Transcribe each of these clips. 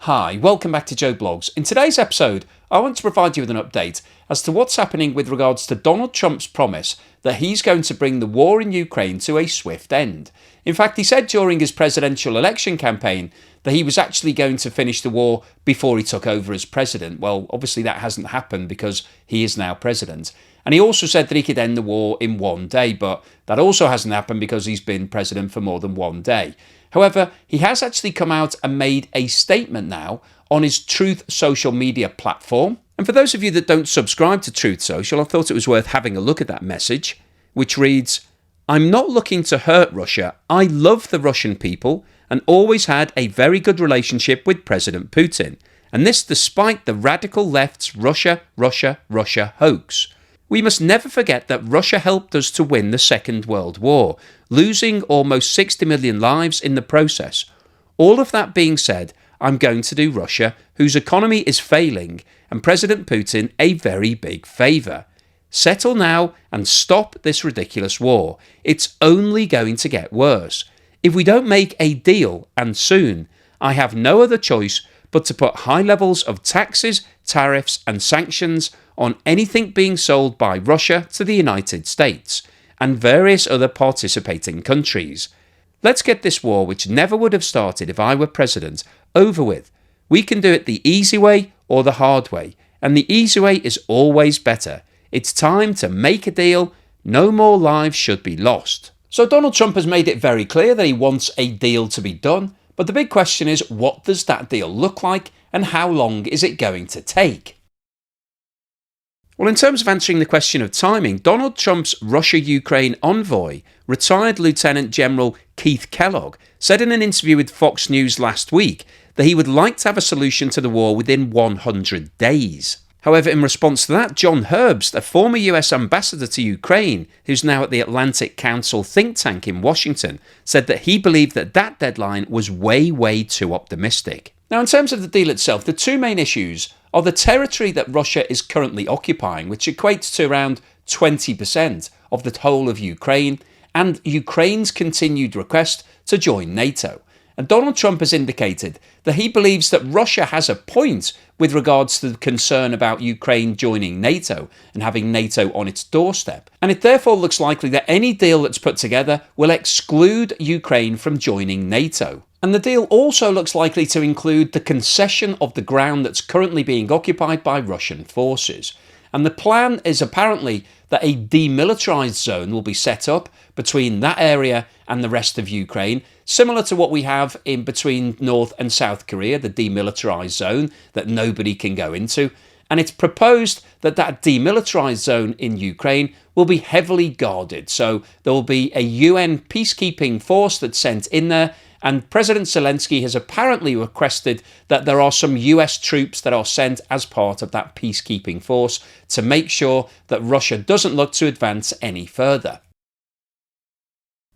Hi, welcome back to Joe Blogs. In today's episode, I want to provide you with an update as to what's happening with regards to Donald Trump's promise that he's going to bring the war in Ukraine to a swift end. In fact, he said during his presidential election campaign that he was actually going to finish the war before he took over as president. Well, obviously that hasn't happened because he is now president. And he also said that he could end the war in one day, but that also hasn't happened because he's been president for more than one day. However, he has actually come out and made a statement now on his Truth social media platform. And for those of you that don't subscribe to Truth Social, I thought it was worth having a look at that message, which reads, "I'm not looking to hurt Russia. I love the Russian people and always had a very good relationship with President Putin. And this despite the radical left's Russia, Russia, Russia hoax. We must never forget that Russia helped us to win the Second World War, losing almost 60 million lives in the process. All of that being said, I'm going to do Russia, whose economy is failing, and President Putin a very big favour. Settle now and stop this ridiculous war. It's only going to get worse. If we don't make a deal, and soon, I have no other choice but to put high levels of taxes, tariffs and sanctions on anything being sold by Russia to the United States and various other participating countries. Let's get this war, which never would have started if I were president, over with. We can do it the easy way or the hard way, and the easy way is always better. It's time to make a deal. No more lives should be lost." So Donald Trump has made it very clear that he wants a deal to be done, but the big question is, what does that deal look like and how long is it going to take? Well, in terms of answering the question of timing, Donald Trump's Russia-Ukraine envoy, retired Lieutenant General Keith Kellogg, said in an interview with Fox News last week that he would like to have a solution to the war within 100 days. However, in response to that, John Herbst, a former US ambassador to Ukraine, who's now at the Atlantic Council think tank in Washington, said that he believed that that deadline was way too optimistic. Now, in terms of the deal itself, the two main issues are the territory that Russia is currently occupying, which equates to around 20% of the whole of Ukraine, and Ukraine's continued request to join NATO. And Donald Trump has indicated that he believes that Russia has a point with regards to the concern about Ukraine joining NATO and having NATO on its doorstep. And it therefore looks likely that any deal that's put together will exclude Ukraine from joining NATO. And the deal also looks likely to include the concession of the ground that's currently being occupied by Russian forces. And the plan is apparently that a demilitarized zone will be set up between that area and the rest of Ukraine, similar to what we have in between North and South Korea, the demilitarized zone that nobody can go into. And it's proposed that that demilitarized zone in Ukraine will be heavily guarded. So there will be a UN peacekeeping force that's sent in there. And President Zelensky has apparently requested that there are some US troops that are sent as part of that peacekeeping force to make sure that Russia doesn't look to advance any further.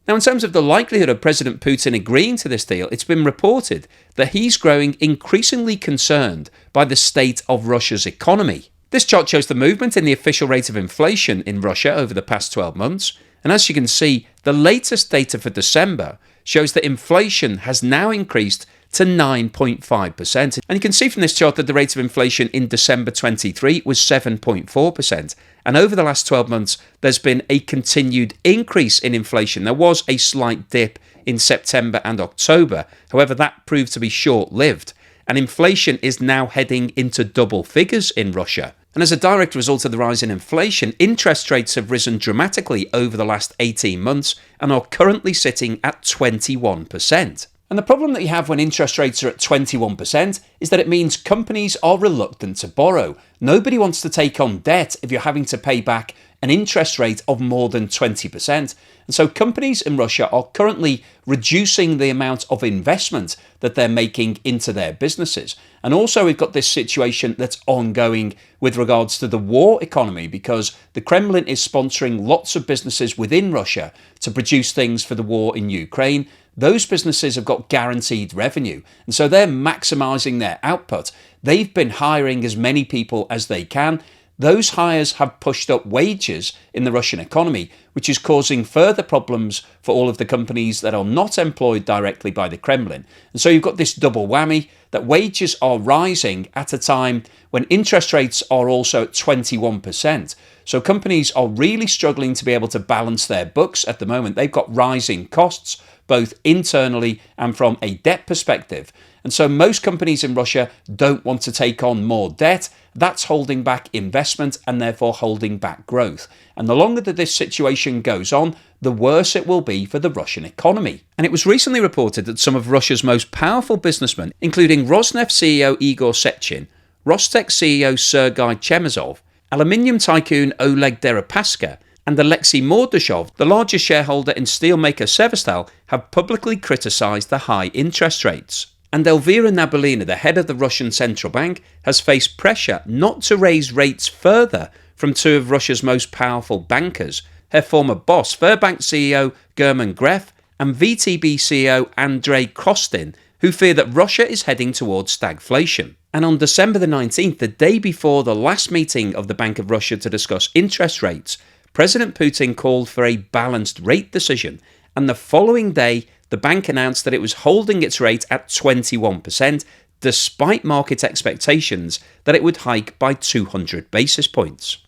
Now, in terms of the likelihood of President Putin agreeing to this deal, it's been reported that he's growing increasingly concerned by the state of Russia's economy. This chart shows the movement in the official rate of inflation in Russia over the past 12 months. And as you can see, the latest data for December shows that inflation has now increased to 9.5%. And you can see from this chart that the rate of inflation in December 23 was 7.4%. And over the last 12 months, there's been a continued increase in inflation. There was a slight dip in September and October. However, that proved to be short-lived. And inflation is now heading into double figures in Russia. And as a direct result of the rise in inflation, interest rates have risen dramatically over the last 18 months and are currently sitting at 21%. And the problem that you have when interest rates are at 21% is that it means companies are reluctant to borrow. Nobody wants to take on debt if you're having to pay back an interest rate of more than 20%. And so companies in Russia are currently reducing the amount of investment that they're making into their businesses. And also we've got this situation that's ongoing with regards to the war economy, because the Kremlin is sponsoring lots of businesses within Russia to produce things for the war in Ukraine. Those businesses have got guaranteed revenue, and so they're maximizing their output. They've been hiring as many people as they can. those hires have pushed up wages in the Russian economy, which is causing further problems for all of the companies that are not employed directly by the Kremlin. And so you've got this double whammy that wages are rising at a time when interest rates are also at 21%. So companies are really struggling to be able to balance their books at the moment. They've got rising costs, both internally and from a debt perspective. And so most companies in Russia don't want to take on more debt. That's holding back investment and therefore holding back growth. And the longer that this situation goes on, the worse it will be for the Russian economy. And it was recently reported that some of Russia's most powerful businessmen, including Rosneft CEO Igor Sechin, Rostec CEO Sergei Chemezov, aluminium tycoon Oleg Deripaska, and Alexei Mordashov, the largest shareholder in steelmaker Severstal, have publicly criticised the high interest rates. And Elvira Nabiulina, the head of the Russian central bank, has faced pressure not to raise rates further from two of Russia's most powerful bankers, her former boss, Sberbank CEO German Gref and VTB CEO Andrei Kostin, who fear that Russia is heading towards stagflation. And on December the 19th, the day before the last meeting of the Bank of Russia to discuss interest rates, President Putin called for a balanced rate decision, and the following day, the bank announced that it was holding its rate at 21%, despite market expectations that it would hike by 200 basis points.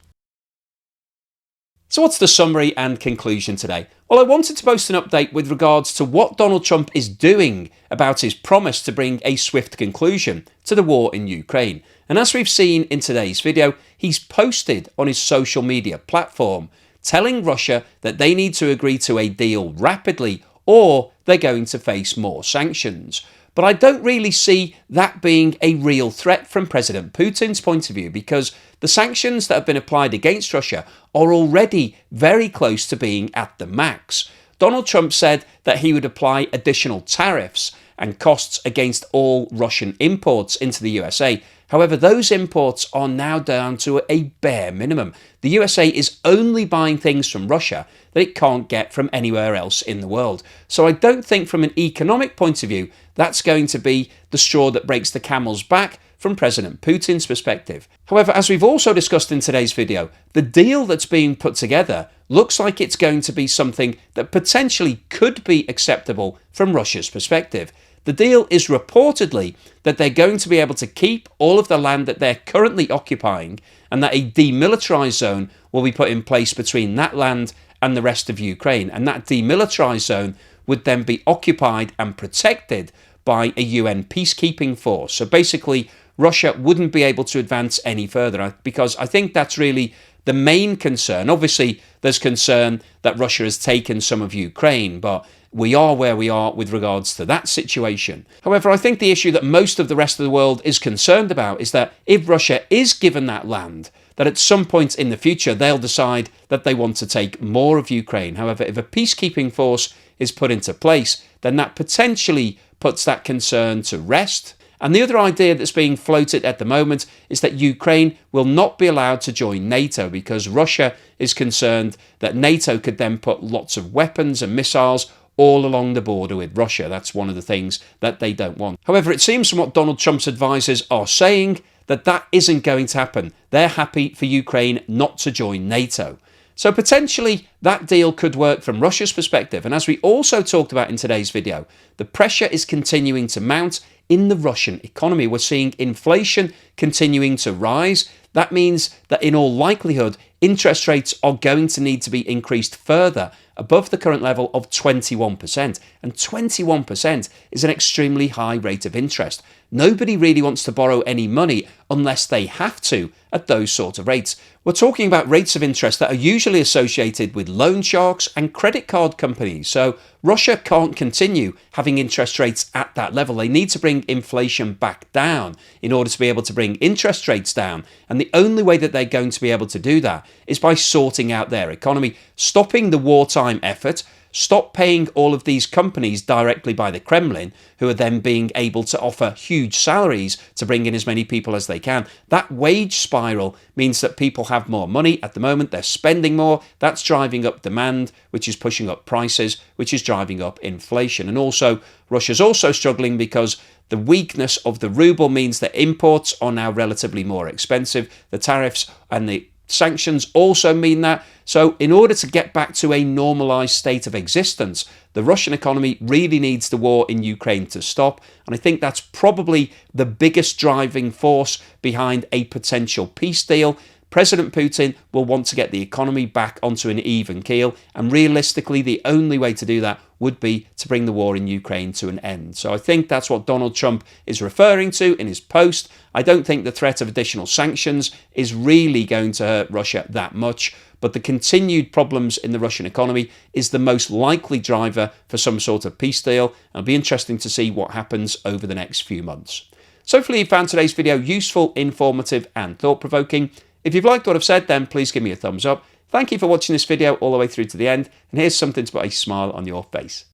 So what's the summary and conclusion today? Well, I wanted to post an update with regards to what Donald Trump is doing about his promise to bring a swift conclusion to the war in Ukraine. And as we've seen in today's video, he's posted on his social media platform telling Russia that they need to agree to a deal rapidly or they're going to face more sanctions. But I don't really see that being a real threat from President Putin's point of view, because the sanctions that have been applied against Russia are already very close to being at the max. Donald Trump said that he would apply additional tariffs and costs against all Russian imports into the USA. However, those imports are now down to a bare minimum. The USA is only buying things from Russia that it can't get from anywhere else in the world. So I don't think from an economic point of view, that's going to be the straw that breaks the camel's back from President Putin's perspective. However, as we've also discussed in today's video, the deal that's being put together looks like it's going to be something that potentially could be acceptable from Russia's perspective. The deal is reportedly that they're going to be able to keep all of the land that they're currently occupying, and that a demilitarized zone will be put in place between that land and the rest of Ukraine. And that demilitarized zone would then be occupied and protected by a UN peacekeeping force. So basically, Russia wouldn't be able to advance any further, because I think that's really the main concern. Obviously, there's concern that Russia has taken some of Ukraine, but we are where we are with regards to that situation. However, I think the issue that most of the rest of the world is concerned about is that if Russia is given that land, that at some point in the future they'll decide that they want to take more of Ukraine. However, if a peacekeeping force is put into place, then that potentially puts that concern to rest. And the other idea that's being floated at the moment is that Ukraine will not be allowed to join NATO, because Russia is concerned that NATO could then put lots of weapons and missiles all along the border with Russia. That's one of the things that they don't want. However, it seems from what Donald Trump's advisors are saying that that isn't going to happen. They're happy for Ukraine not to join NATO. So potentially that deal could work from Russia's perspective. And as we also talked about in today's video, the pressure is continuing to mount in the Russian economy. We're seeing inflation continuing to rise. That means that in all likelihood, interest rates are going to need to be increased further above the current level of 21%. And 21% is an extremely high rate of interest. Nobody really wants to borrow any money unless they have to at those sort of rates. We're talking about rates of interest that are usually associated with loan sharks and credit card companies. So Russia can't continue having interest rates at that level. They need to bring inflation back down in order to be able to bring interest rates down. And the only way that they're going to be able to do that is by sorting out their economy, stopping the wartime effort, stop paying all of these companies directly by the Kremlin, who are then being able to offer huge salaries to bring in as many people as they can. That wage spiral means that people have more money. At the moment, they're spending more. That's driving up demand, which is pushing up prices, which is driving up inflation. And also, Russia's also struggling because The weakness of the ruble means that imports are now relatively more expensive. The tariffs and the sanctions also mean that. So in order to get back to a normalized state of existence, the Russian economy really needs the war in Ukraine to stop. And I think that's probably the biggest driving force behind a potential peace deal. President Putin will want to get the economy back onto an even keel, and realistically the only way to do that would be to bring the war in Ukraine to an end. So I think that's what Donald Trump is referring to in his post. I don't think the threat of additional sanctions is really going to hurt Russia that much, but the continued problems in the Russian economy is the most likely driver for some sort of peace deal. It'll be interesting to see what happens over the next few months. So hopefully you found today's video useful, informative and thought-provoking. If you've liked what I've said, then please give me a thumbs up. Thank you for watching this video all the way through to the end, and here's something to put a smile on your face.